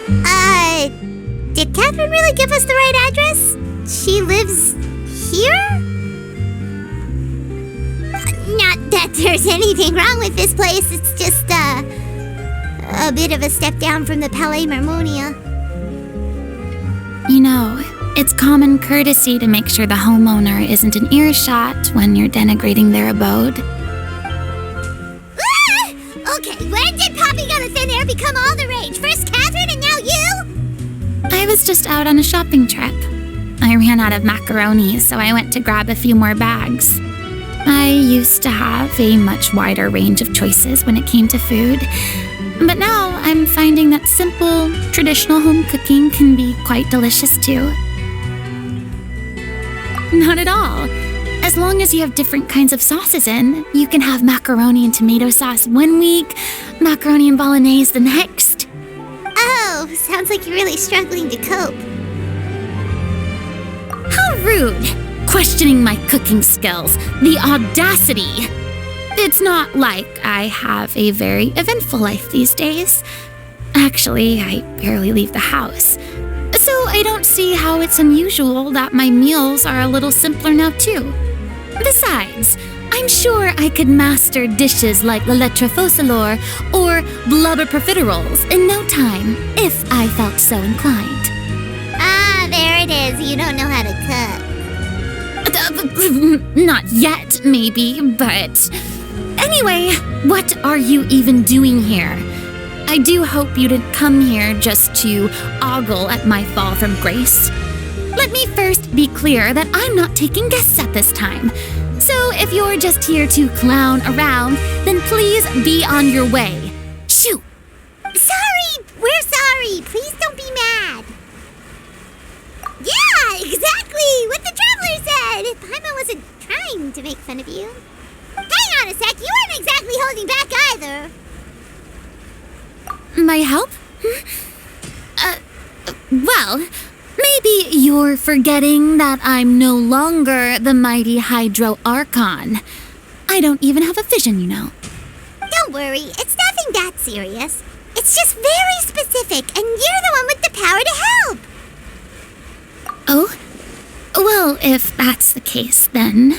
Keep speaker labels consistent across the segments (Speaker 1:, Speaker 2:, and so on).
Speaker 1: Did Catherine really give us the right address? She lives here? Not that there's anything wrong with this place, it's just, a bit of a step down from the Palais Marmonia.
Speaker 2: You know, it's common courtesy to make sure the homeowner isn't in earshot when you're denigrating their abode.
Speaker 1: Ah! Okay, when did popping out of thin air become all the rage? First Catherine and now you?
Speaker 2: I was just out on a shopping trip. I ran out of macaroni, so I went to grab a few more bags. I used to have a much wider range of choices when it came to food, but now I'm finding that simple, traditional home cooking can be quite delicious too. Not at all. As long as you have different kinds of sauces in, you can have macaroni and tomato sauce one week, macaroni and bolognese the next.
Speaker 1: Oh, sounds like you're really struggling to cope.
Speaker 2: How rude! Questioning my cooking skills. The audacity! It's not like I have a very eventful life these days. Actually, I barely leave the house. So I don't see how it's unusual that my meals are a little simpler now too. Besides, I'm sure I could master dishes like la lettre focilor or blubber profiteroles in no time, if I felt so inclined.
Speaker 1: Ah, there it is. You don't know how to cook.
Speaker 2: Not yet, maybe, but... Anyway, what are you even doing here? I do hope you didn't come here just to ogle at my fall from grace. Let me first be clear that I'm not taking guests at this time. So if you're just here to clown around, then please be on your way. Shoo!
Speaker 1: Sorry! We're sorry! Please don't be mad! Yeah, exactly! What the traveler said! Paimon wasn't trying to make fun of you. Hang on a sec, you weren't exactly holding back either.
Speaker 2: My help? Well, maybe you're forgetting that I'm no longer the mighty Hydro Archon. I don't even have a vision, you know.
Speaker 1: Don't worry, it's nothing that serious. It's just very specific, and you're the one with the power to help.
Speaker 2: Oh? Well, if that's the case, then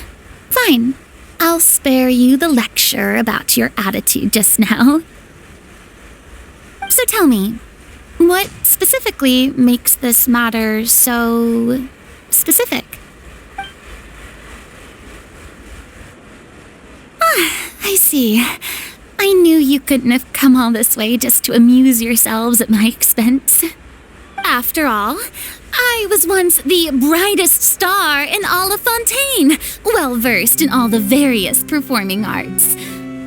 Speaker 2: fine. I'll spare you the lecture about your attitude just now. So tell me, what specifically makes this matter so specific? Ah, I see. I knew you couldn't have come all this way just to amuse yourselves at my expense. After all, I was once the brightest star in all of Fontaine, well-versed in all the various performing arts.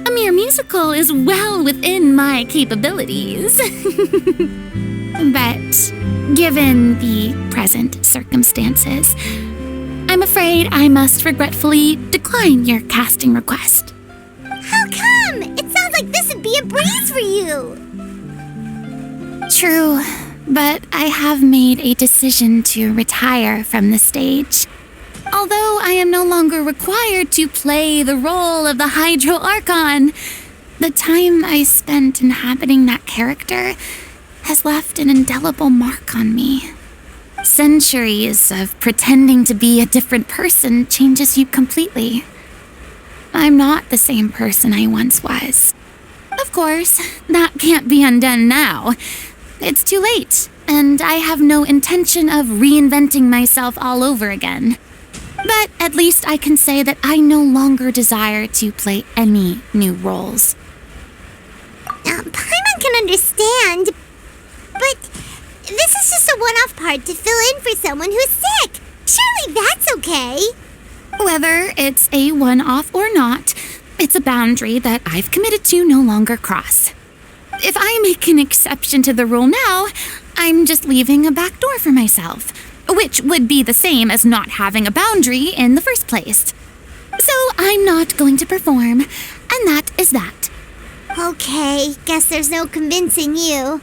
Speaker 2: A mere musical is well within my capabilities. But given the present circumstances, I'm afraid I must regretfully decline your casting request.
Speaker 1: How come? It sounds like this would be a breeze for you.
Speaker 2: True, but I have made a decision to retire from the stage. Although I am no longer required to play the role of the Hydro Archon, the time I spent inhabiting that character has left an indelible mark on me. Centuries of pretending to be a different person changes you completely. I'm not the same person I once was. Of course, that can't be undone now. It's too late, and I have no intention of reinventing myself all over again. But at least I can say that I no longer desire to play any new roles.
Speaker 1: Paimon can understand, but this is just a one-off part to fill in for someone who's sick. Surely that's okay.
Speaker 2: Whether it's a one-off or not, it's a boundary that I've committed to no longer cross. If I make an exception to the rule now, I'm just leaving a back door for myself, which would be the same as not having a boundary in the first place. So I'm not going to perform, and that is that.
Speaker 1: Okay, guess there's no convincing you.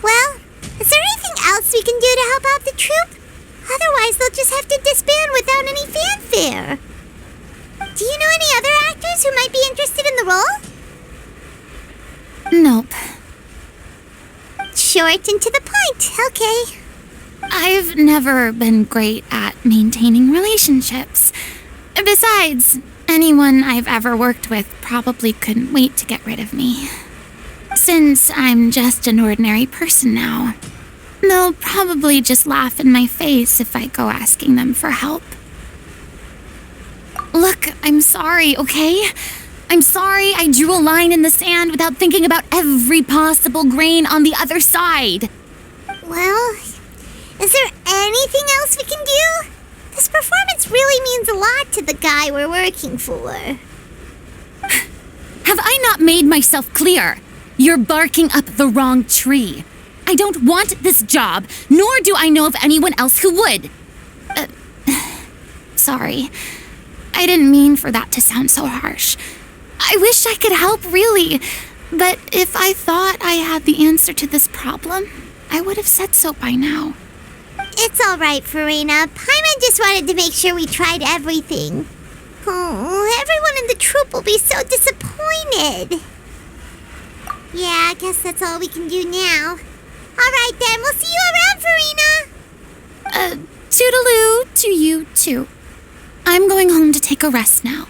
Speaker 1: Well, is there anything else we can do to help out the troupe? Otherwise, they'll just have to disband without any fanfare. Do you know any other actors who might be interested in the role?
Speaker 2: Nope.
Speaker 1: short and to the point, okay.
Speaker 2: I've never been great at maintaining relationships. Besides, anyone I've ever worked with probably couldn't wait to get rid of me. Since I'm just an ordinary person now, they'll probably just laugh in my face if I go asking them for help. Look, I'm sorry, okay? I'm sorry I drew a line in the sand without thinking about every possible grain on the other side.
Speaker 1: Well, is there anything else we can do? This performance really means a lot to the guy we're working for.
Speaker 2: Have I not made myself clear? You're barking up the wrong tree. I don't want this job, nor do I know of anyone else who would. Sorry. I didn't mean for that to sound so harsh. I wish I could help, really. But if I thought I had the answer to this problem, I would have said so by now.
Speaker 1: It's all right, Furina. Paimon just wanted to make sure we tried everything. Oh, everyone in the troupe will be so disappointed. Yeah, I guess that's all we can do now. All right, then. We'll see you around, Furina.
Speaker 2: Toodaloo to you, too. I'm going home to take a rest now.